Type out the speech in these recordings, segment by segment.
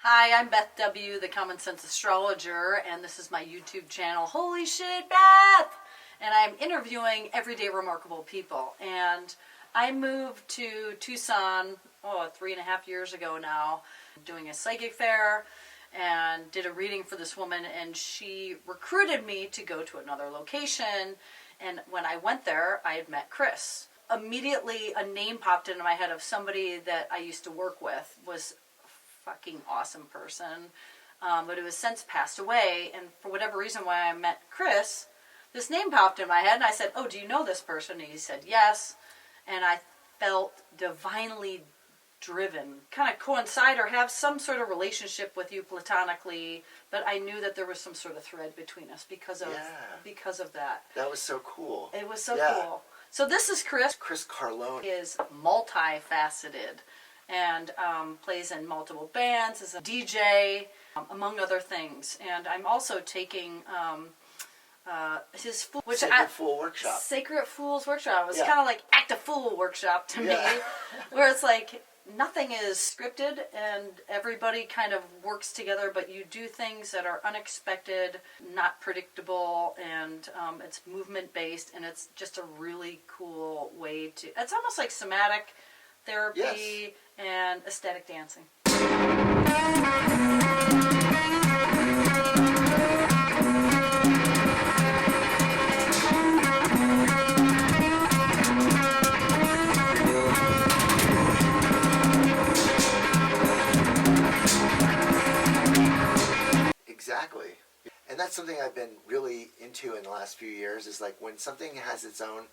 Hi, I'm Beth W., the Common Sense Astrologer, and this is my YouTube channel, Holy Shit Beth! And I'm interviewing everyday remarkable people. And I moved to Tucson, 3.5 years ago now, doing a psychic fair, and did a reading for this woman, and she recruited me to go to another location. And when I went there, I had met Chris. Immediately, a name popped into my head of somebody that I used to work with, was fucking awesome person, but it was since passed away. And for whatever reason, when I met Chris, this name popped in my head, and I said, "Oh, do you know this person?" And he said yes, and I felt divinely driven, kind of coincide or have some sort of relationship with you platonically, but I knew that there was some sort of thread between us because of that. That was so cool. It was so cool. So this is Chris. Chris Carlone Is multifaceted and plays in multiple bands, is a DJ, among other things. And I'm also taking his Sacred Fool Workshop. Sacred Fool's Workshop. It was kind of like Act a Fool Workshop to me, where it's like nothing is scripted and everybody kind of works together, but you do things that are unexpected, not predictable, and it's movement based, and it's just a really cool way to, it's almost like somatic therapy and aesthetic dancing. Exactly. And that's something I've been really into in the last few years, is like when something has its own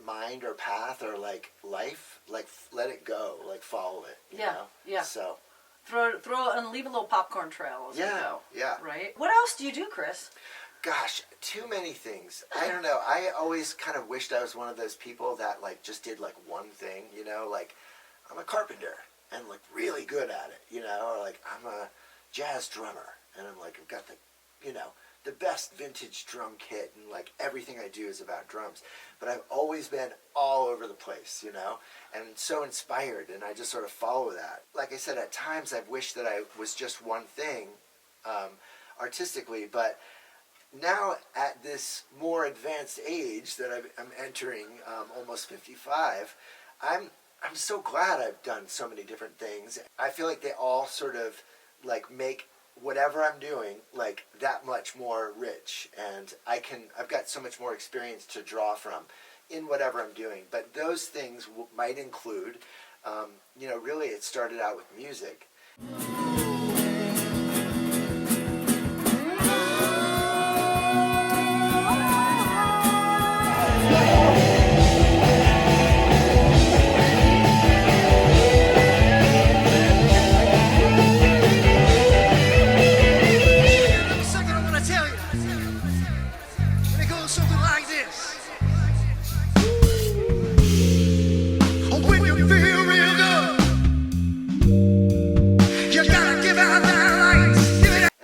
mind or path or like life, like let it go, like follow it. You know? So throw and leave a little popcorn trail as we go. Right. What else do you do, Chris? Gosh, too many things. I don't know. I always kind of wished I was one of those people that like just did like one thing, you know, like I'm a carpenter and like really good at it, you know, or like I'm a jazz drummer and I'm like, I've got the, you know, the best vintage drum kit and like everything I do is about drums. But I've always been all over the place, you know, and so inspired, and I just sort of follow that. Like I said, at times I've wished that I was just one thing artistically, but now at this more advanced age that I'm entering, almost 55, I'm so glad I've done so many different things. I feel like they all sort of like make whatever I'm doing like that much more rich, and I've got so much more experience to draw from in whatever I'm doing. But those things might include, you know, really it started out with music.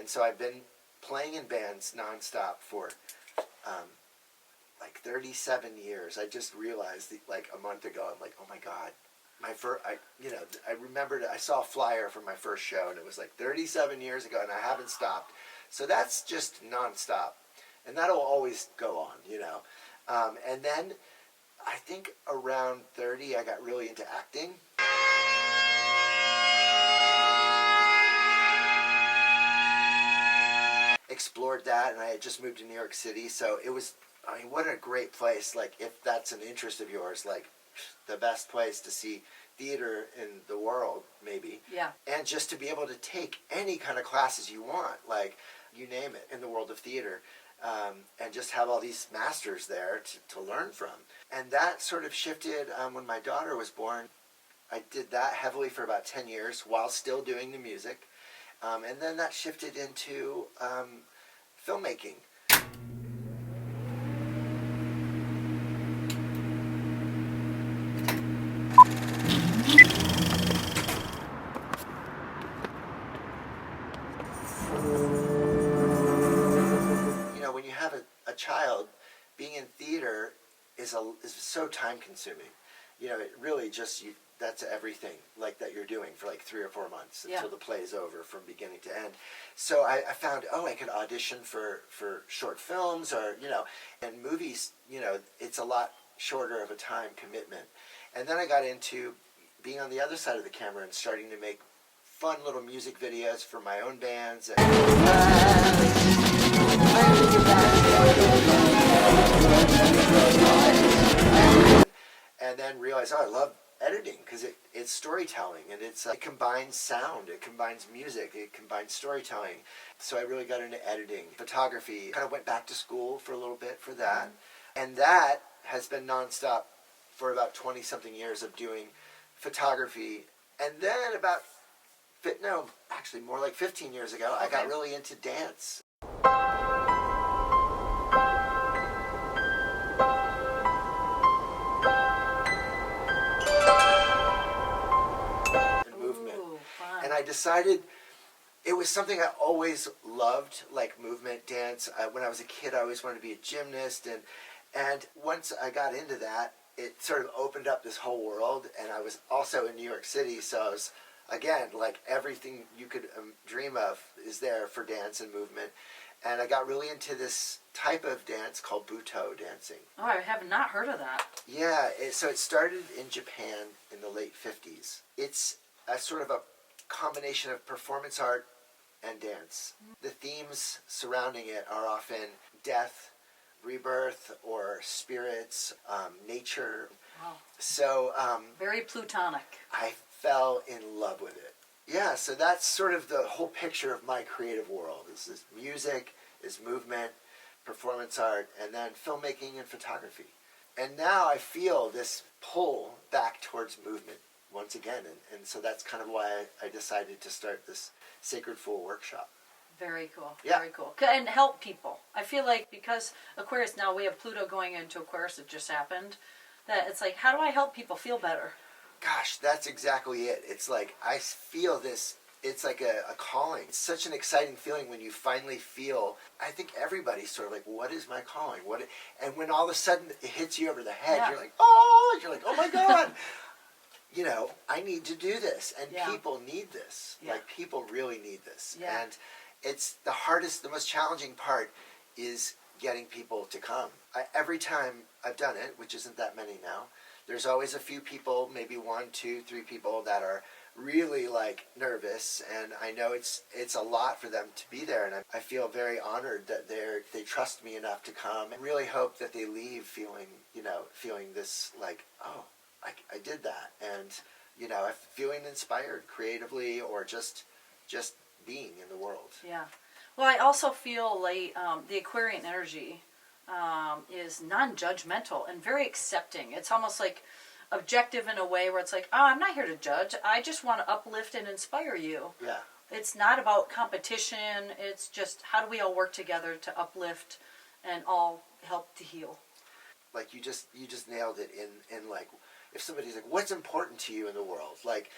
So I've bbeen playing in bands nonstop for like 37 years. I just realized like a month ago, I'm like, oh my God, I remembered, I saw a flyer for my first show and it was like 37 years ago and I haven't stopped. So that's just nonstop, and that'll always go on, you know. And then I think around 30, I got really into acting. Explored that, and I had just moved to New York City, so it was, I mean, what a great place. Like, if that's an interest of yours, like the best place to see theater in the world, maybe. Yeah. And just to be able to take any kind of classes you want, like you name it, in the world of theater, and just have all these masters there to learn from. And that sort of shifted when my daughter was born. I did that heavily for about 10 years while still doing the music. And then that shifted into filmmaking. You know, when you have a child, being in theater is so time consuming. You know, it really just, that's everything like that you're doing for like 3 or 4 months until the play's over from beginning to end. So I found, I could audition for short films or, and movies, it's a lot shorter of a time commitment. And then I got into being on the other side of the camera and starting to make fun little music videos for my own bands. And then realized, I love editing because it's storytelling, and it combines sound, it combines music, it combines storytelling. So I really got into editing, photography, kind of went back to school for a little bit for that. And that has been nonstop for about 20-something years of doing photography. And then actually more like 15 years ago, I got really into dance. And movement. Ooh, fun. And I decided it was something I always loved, like movement, dance. When I was a kid, I always wanted to be a gymnast. And once I got into that, it sort of opened up this whole world. And I was also in New York City, so I was, again, like everything you could dream of is there for dance and movement. And I got really into this type of dance called butoh dancing. Oh, I have not heard of that. Yeah, so it started in Japan in the late 50s. It's a sort of a combination of performance art and dance. The themes surrounding it are often death, rebirth, or spirits, nature. Wow. So Very plutonic. I fell in love with it. Yeah, so that's sort of the whole picture of my creative world. Is this music, is movement, performance art, and then filmmaking and photography. And now I feel this pull back towards movement once again. And so that's kind of why I decided to start this Sacred Fool workshop. Very cool. Yeah. Very cool. And help people. I feel like because Aquarius, now we have Pluto going into Aquarius, it just happened, that it's like, how do I help people feel better? Gosh, that's exactly it. It's like I feel this, it's like a calling. It's such an exciting feeling when you finally feel, I think everybody's sort of like, what is my calling? And when all of a sudden it hits you over the head, you're like, oh my God. I need to do this. And people need this. Yeah. Like, people really need this. Yeah. And it's the most challenging part is getting people to come. Every time I've done it, which isn't that many now, there's always a few people, maybe 1, 2, 3 people that are really like nervous, and I know it's a lot for them to be there, and I feel very honored that they trust me enough to come, and really hope that they leave feeling this like, oh, I did that, and feeling inspired creatively or just being in the world. Yeah. Well, I also feel like the Aquarian energy is non-judgmental and very accepting. It's almost like objective in a way where it's like, oh, I'm not here to judge. I just want to uplift and inspire you. Yeah. It's not about competition. It's just how do we all work together to uplift and all help to heal. Like you just nailed it in like, if somebody's like, what's important to you in the world? Like,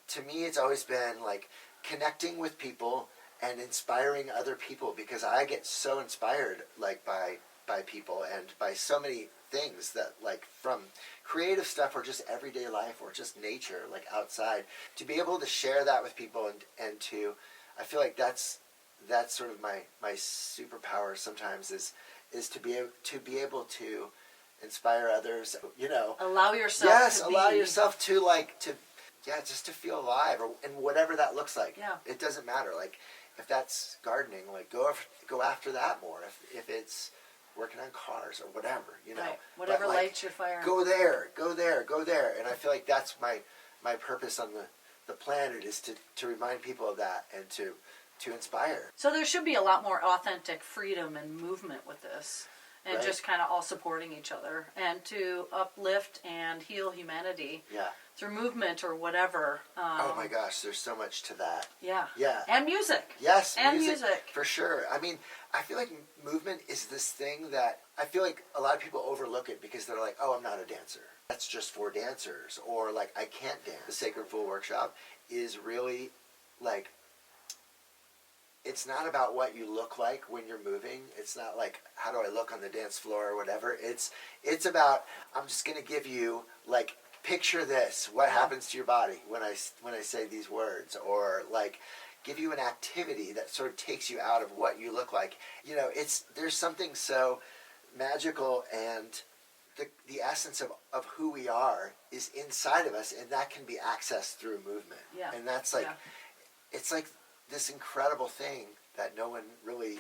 to me, it's always been like connecting with people and inspiring other people, because I get so inspired like by people and by so many things that, like, from creative stuff or just everyday life or just nature, like outside, to be able to share that with people and to, I feel like that's sort of my superpower sometimes is to be able to inspire others, Allow yourself yes, to allow be. yourself to just to feel alive, and whatever that looks like. Yeah. It doesn't matter. Like, if that's gardening, like go after that more. If it's working on cars or whatever, Right. Whatever But, like, lights your fire. go there. And I feel like that's my purpose on the planet, is to remind people of that and to inspire. So there should be a lot more authentic freedom and movement with this. And Right. just kind of all supporting each other. And to uplift and heal humanity Yeah. through movement or whatever. Oh my gosh, there's so much to that. Yeah. Yeah. And music. Yes, And music. for sure. I mean, I feel like movement is this thing that I feel like a lot of people overlook it because they're like, oh, I'm not a dancer. That's just for dancers. Or like, I can't dance. The Sacred Fool Workshop is really like, it's not about what you look like when you're moving. It's not like, how do I look on the dance floor or whatever. It's about, I'm just going to give you like picture this. What happens to your body when I say these words? Or like give you an activity that sort of takes you out of what you look like. You know, there's something so magical, and the essence of who we are is inside of us, and that can be accessed through movement. Yeah. And that's like, it's like this incredible thing that no one really,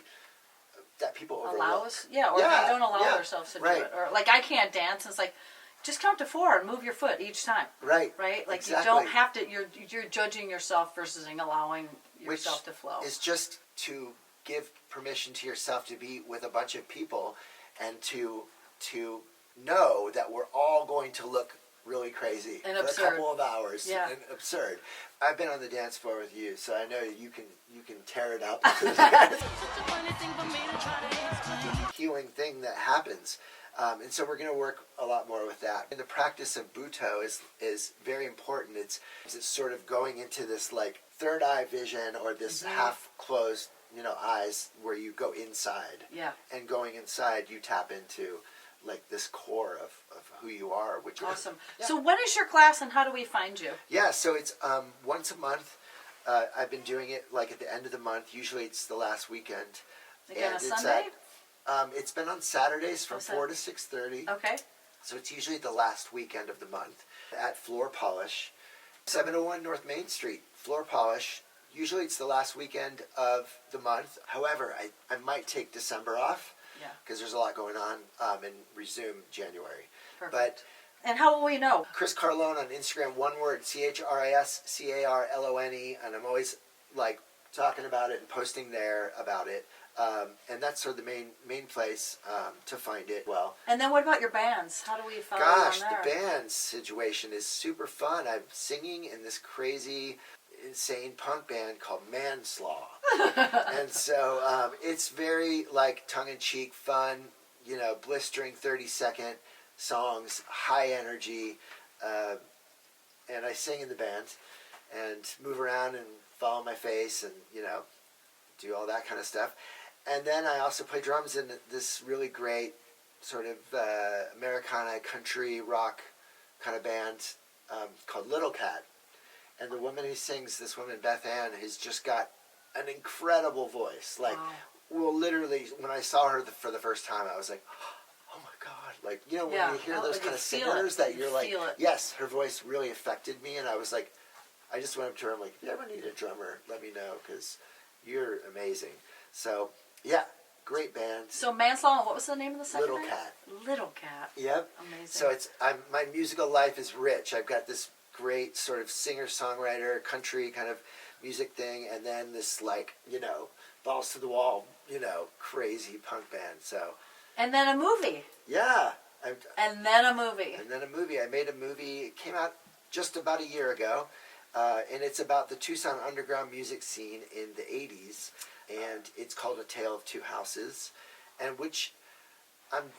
that people overlook. They don't allow themselves to do it. Or like, I can't dance, and it's like, just count to 4 and move your foot each time. Right. Like exactly. You don't have to, you're judging yourself versus allowing yourself to flow. It's just to give permission to yourself to be with a bunch of people, and to know that we're all going to look really crazy and for absurd. a couple of hours. Yeah. And absurd. I've been on the dance floor with you, so I know you can tear it up. Healing thing that happens. And so we're going to work a lot more with that. And the practice of butoh is very important. It's sort of going into this like third eye vision, or this half closed, eyes, where you go inside. Yeah. And going inside, you tap into like this core of who you are, which awesome. So when is your class, and how do we find you? Yeah, so it's once a month. I've been doing it like at the end of the month. Usually it's the last weekend. Again, a Sunday? It's been on Saturdays from 4 to 6:30. Okay. So it's usually the last weekend of the month at Floor Polish, 701 North Main Street. Floor Polish. Usually it's the last weekend of the month. However, I might take December off. Yeah. Because there's a lot going on, and resume January. Perfect. And how will we know? Chris Carlone on Instagram, one word, ChrisCarlone, and I'm always like talking about it and posting there about it. And that's sort of the main place to find it. Well. And then what about your bands? How do we follow you on there? The band situation is super fun. I'm singing in this crazy, insane punk band called Manslaw. And so it's very like tongue-in-cheek, fun, blistering 30-second songs, high energy, and I sing in the band and move around and follow my face and, do all that kind of stuff. And then I also play drums in this really great sort of Americana country rock kind of band called Littlecat. And the woman who sings, this woman, Beth Ann, has just got an incredible voice. Like, well, literally, when I saw her for the first time, I was like, oh my God. Like, when you hear those kind of singers that you're like, yes, her voice really affected me. And I was like, I just went up to her, I'm like, if you ever need a drummer, let me know, because you're amazing. So, yeah, great band. So Manslaw, what was the name of the second band? Littlecat. Yep. Amazing. So my musical life is rich. I've got this great sort of singer-songwriter, country kind of music thing, and then this like, balls to the wall, crazy punk band. So. And then a movie. Yeah. And then a movie. I made a movie. It came out just about a year ago, and it's about the Tucson underground music scene in the 80s, and it's called A Tale of Two Houses, and which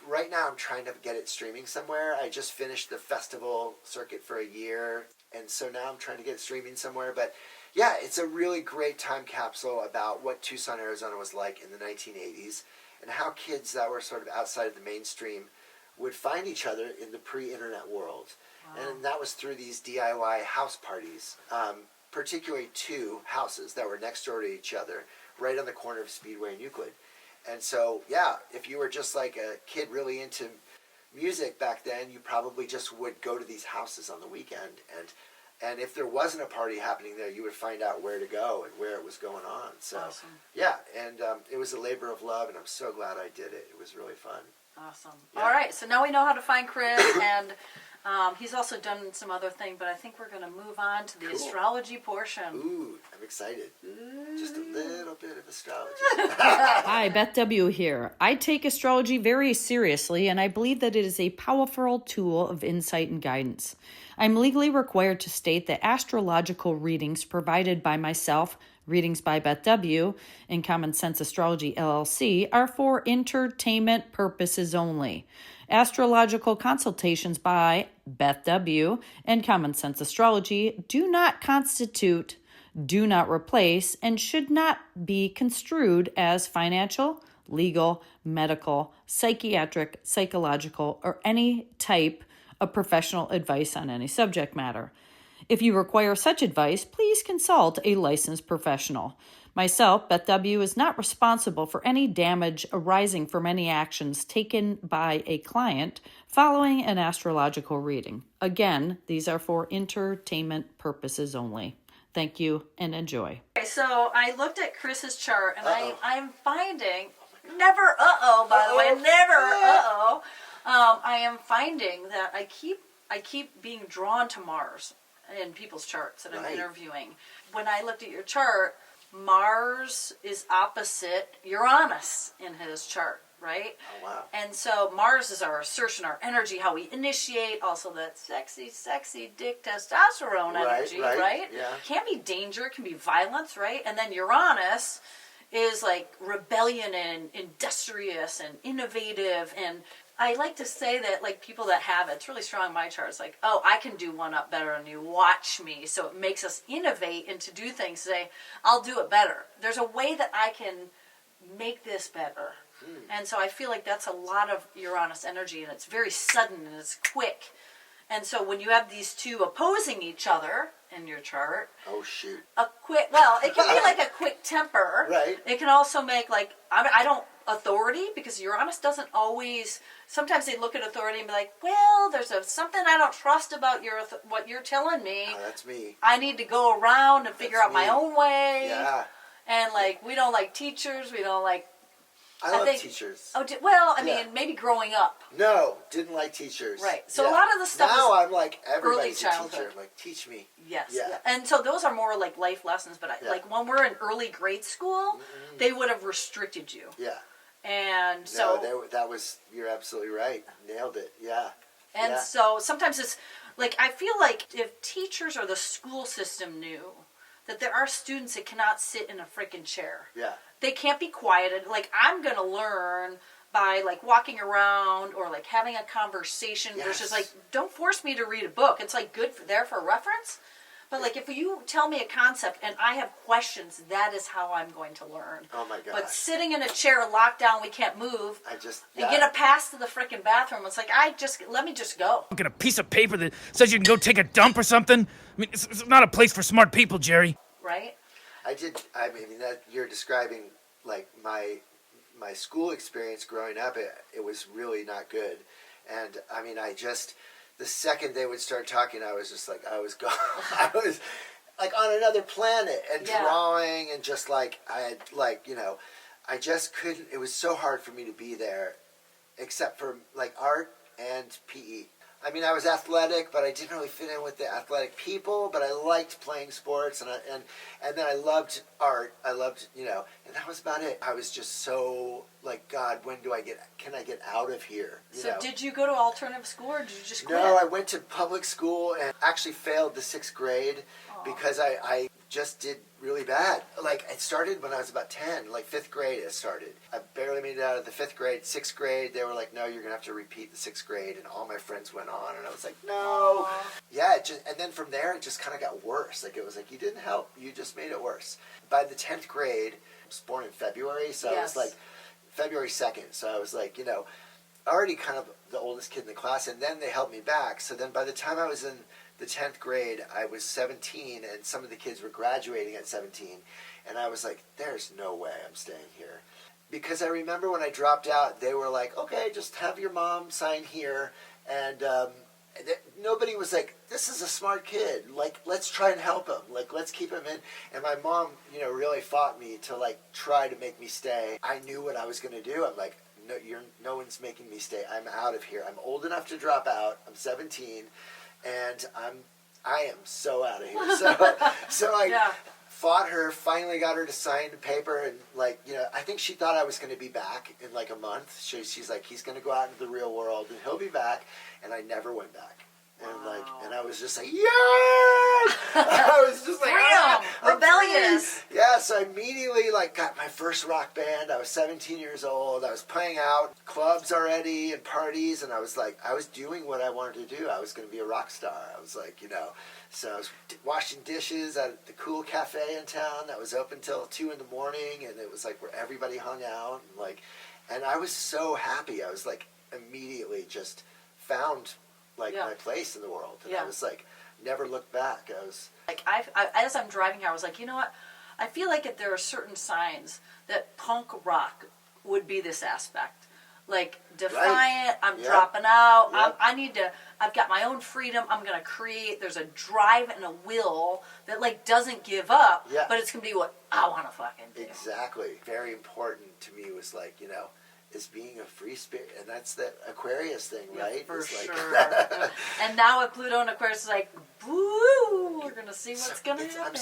right now I'm trying to get it streaming somewhere. I just finished the festival circuit for a year, and so now I'm trying to get it streaming somewhere. But yeah, it's a really great time capsule about what Tucson, Arizona was like in the 1980s, and how kids that were sort of outside of the mainstream would find each other in the pre-internet world. Wow. And that was through these DIY house parties, particularly 2 houses that were next door to each other, right on the corner of Speedway and Euclid. And so, yeah, if you were just like a kid really into music back then, you probably just would go to these houses on the weekend. And if there wasn't a party happening there, you would find out where to go and where it was going on. So, awesome. Yeah, and it was a labor of love, and I'm so glad I did it. It was really fun. Awesome. Yeah. All right, so now we know how to find Chris, and he's also done some other thing, but I think we're going to move on to the astrology portion. Ooh, I'm excited. Ooh. Just a little bit of astrology. Hi, Beth W. here. I take astrology very seriously, and I believe that it is a powerful tool of insight and guidance. I'm legally required to state that astrological readings provided by myself, Readings by Beth W. and Common Sense Astrology LLC, are for entertainment purposes only. Astrological consultations by Beth W. and Common Sense Astrology do not constitute, do not replace, and should not be construed as financial, legal, medical, psychiatric, psychological, or any type of professional advice on any subject matter. If you require such advice, please consult a licensed professional. Myself, Beth W., is not responsible for any damage arising from any actions taken by a client following an astrological reading. Again, these are for entertainment purposes only. Thank you and enjoy. Okay, so I looked at Chris's chart, and I'm finding, never by the way, never I am finding that I keep being drawn to Mars in people's charts that I'm interviewing. When I looked at your chart, Mars is opposite Uranus in his chart, right? Oh, wow. And so Mars is our assertion, our energy, how we initiate, also that sexy dick testosterone energy, right? Yeah. Can be danger, can be violence, right? And then Uranus is like rebellion and industrious and innovative. And I like to say that, like, people that have it, it's really strong in my chart. It's like, oh, I can do one up better than you. Watch me. So it makes us innovate and to do things. Say, I'll do it better. There's a way that I can make this better. And so I feel like that's a lot of Uranus energy, and it's very sudden and it's quick. And so when you have these two opposing each other in your chart, oh shoot, it can be like a quick temper. Right. It can also make, like, I don't authority, because Uranus doesn't always. Sometimes they look at authority and be like, well, there's something I don't trust about what you're telling me. Oh, that's me. I need to go around and figure out my own way. Yeah. And like, we don't like teachers. We don't like. I love teachers. Oh, I mean, maybe growing up. No, didn't like teachers. Right. So a lot of the stuff now is I'm like, everybody's early a childhood. teacher. I'm like, teach me. Yes. Yeah. And so those are more like life lessons. But like when we're in early grade school, they would have restricted you. Yeah. And so you're absolutely right. Nailed it. Yeah. And so sometimes it's like, I feel like if teachers or the school system knew that there are students that cannot sit in a freaking chair. Yeah. They can't be quieted. Like, I'm going to learn by, like, walking around or, like, having a conversation versus, like, don't force me to read a book. It's, like, good there for reference. But, like, if you tell me a concept and I have questions, that is how I'm going to learn. Oh, my God. But sitting in a chair locked down, we can't move, and get a pass to the freaking bathroom, it's like, let me just go. Get a piece of paper that says you can go take a dump or something. I mean, it's not a place for smart people, Jerry. Right? I mean, that you're describing, like, my school experience growing up, it was really not good. And, I mean, the second they would start talking, I was just like, I was gone. I was, like, on another planet and drawing and just, like, I had, like, I just couldn't, it was so hard for me to be there, except for, like, art and PE. I mean, I was athletic, but I didn't really fit in with the athletic people, but I liked playing sports, and then I loved art. I loved, and that was about it. I was just so, like, God, when can I get out of here? Did you go to alternative school, or did you just quit? No, I went to public school and actually failed the 6th grade because I just did really bad. Like, it started when I was about 10, like 5th grade it started. I barely made it out of the 5th grade. 6th grade, they were like, no, you're going to have to repeat the 6th grade, and all my friends went on, and I was like, no. Yeah, and then from there, it just kind of got worse. Like, it was like, you didn't help, you just made it worse. By the 10th grade, I was born in February, so I was like, February 2nd, so I was like, already kind of the oldest kid in the class, and then they helped me back. So then by the time I was in the 10th grade, I was 17, and some of the kids were graduating at 17, and I was like, there's no way I'm staying here. Because I remember when I dropped out, they were like, okay, just have your mom sign here, and nobody was like, this is a smart kid, like, let's try and help him, like, let's keep him in. And my mom, really fought me to, like, try to make me stay. I knew what I was going to do. I'm like, no one's making me stay. I'm out of here. I'm old enough to drop out. I'm 17. And I am so out of here. So I fought her, finally got her to sign the paper, and, like, I think she thought I was going to be back in, like, a month. She's like, he's going to go out into the real world, and he'll be back, and I never went back. And, and I was just like, yes! I was just like, freedom! Rebellious! Yeah, so I immediately, like, got my first rock band. I was 17 years old. I was playing out clubs already and parties, and I was like, I was doing what I wanted to do. I was going to be a rock star. I was like, so I was washing dishes at the cool cafe in town that was open till 2 in the morning, and it was like where everybody hung out, and I was so happy. I was like, immediately just found, like Yeah. my place in the world. And Yeah. I was like, never looked back. I was Like as I'm driving here, I was like, you know what? I feel like if there are certain signs that punk rock would be this aspect. Like defiant, I'm Yep. dropping out. Yep. I've got my own freedom. I'm gonna create. There's a drive and a will that like doesn't give up. Yeah. But it's gonna be what I want to fucking do. exactly very important to me was like, is being a free spirit, and that's the Aquarius thing, Yeah, right? for It's like- sure. And now with Pluto and Aquarius, it's like, boo, we're gonna see what's gonna happen.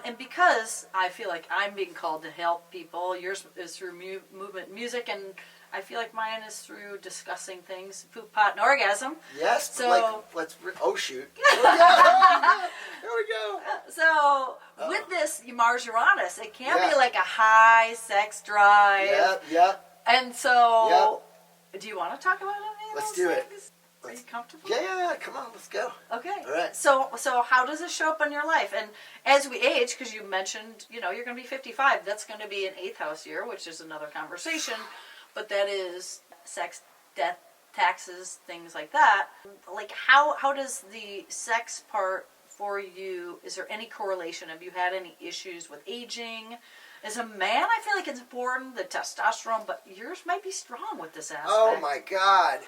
And because I feel like I'm being called to help people, yours is through movement, music, and I feel like mine is through discussing things, poop, pot, and orgasm. Yes, So- but oh shoot. Here we go. Here we go. So with this Mars Uranus, it can Yeah. be like a high sex drive. Yep. And so, do you want to talk about any of Let's those do it. things? Are you comfortable? Yeah, come on, let's go. Okay. All right. So how does it show up in your life? And as we age, because you mentioned, you're going to be 55. That's going to be an 8th house year, which is another conversation. But that is sex, death, taxes, things like that. Like how does the sex part for you? Is there any correlation? Have you had any issues with aging? As a man, I feel like it's important, the testosterone, but yours might be strong with this aspect. Oh my God.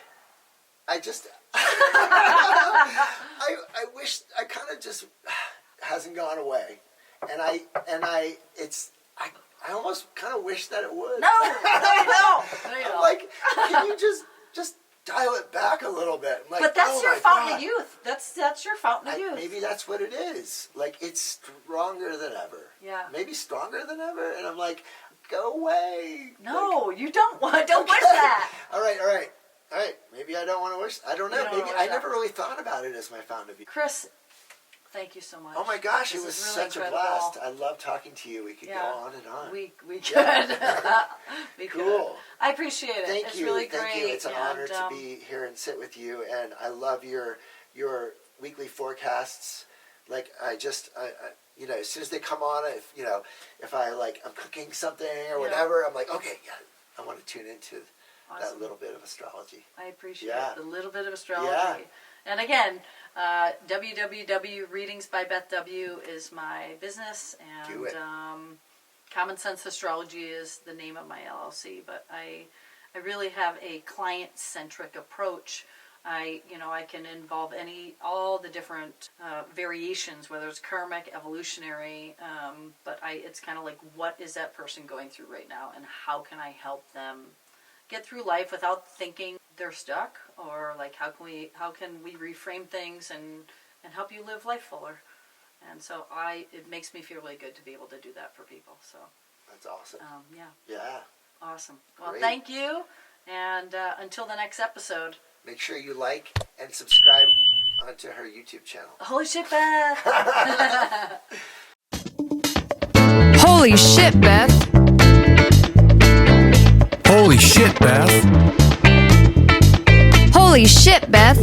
I just I wish I kind of just hasn't gone away. And I almost kind of wish that it would. No, you don't. No, you I'm don't. like, can you just dial it back a little bit? I'm like, But that's oh your my fountain God. of youth. That's your fountain of youth. Maybe that's what it is. Like, it's stronger than ever. Yeah. Maybe stronger than ever. And I'm like, go away. No, you don't wish Okay. that. All right. Maybe I don't want to wish. I don't know. You don't Maybe wanna wish I that. never really thought about it as my fountain of youth. Chris, thank you so much. Oh my gosh, This it was is really such incredible. a blast. I love talking to you. We could Yeah. go on and on. We could. Yeah. We could. Cool. I appreciate it. Thank It's you. really Thank great. you. It's an honor and, to be here and sit with you. And I love your weekly forecasts. Like as soon as they come on, if I'm cooking something or whatever, I'm like, okay, yeah, I want to tune into that Awesome. little bit of astrology. I appreciate Yeah. the little bit of astrology. Yeah. And again, www.readingsbyBethW is my business, and Do it. Common Sense Astrology is the name of my LLC. But I really have a client-centric approach. I can involve all the different variations, whether it's karmic, evolutionary, but it's kind of like, what is that person going through right now, and how can I help them get through life without thinking they're stuck, or like how can we reframe things and help you live life fuller. And so it makes me feel really good to be able to do that for people. So That's awesome. Yeah. Awesome. Well, Great. thank you, and until the next episode. Make sure you like and subscribe onto her YouTube channel. Holy shit, Beth. Holy shit, Beth. Holy shit, Beth. Holy shit, Beth.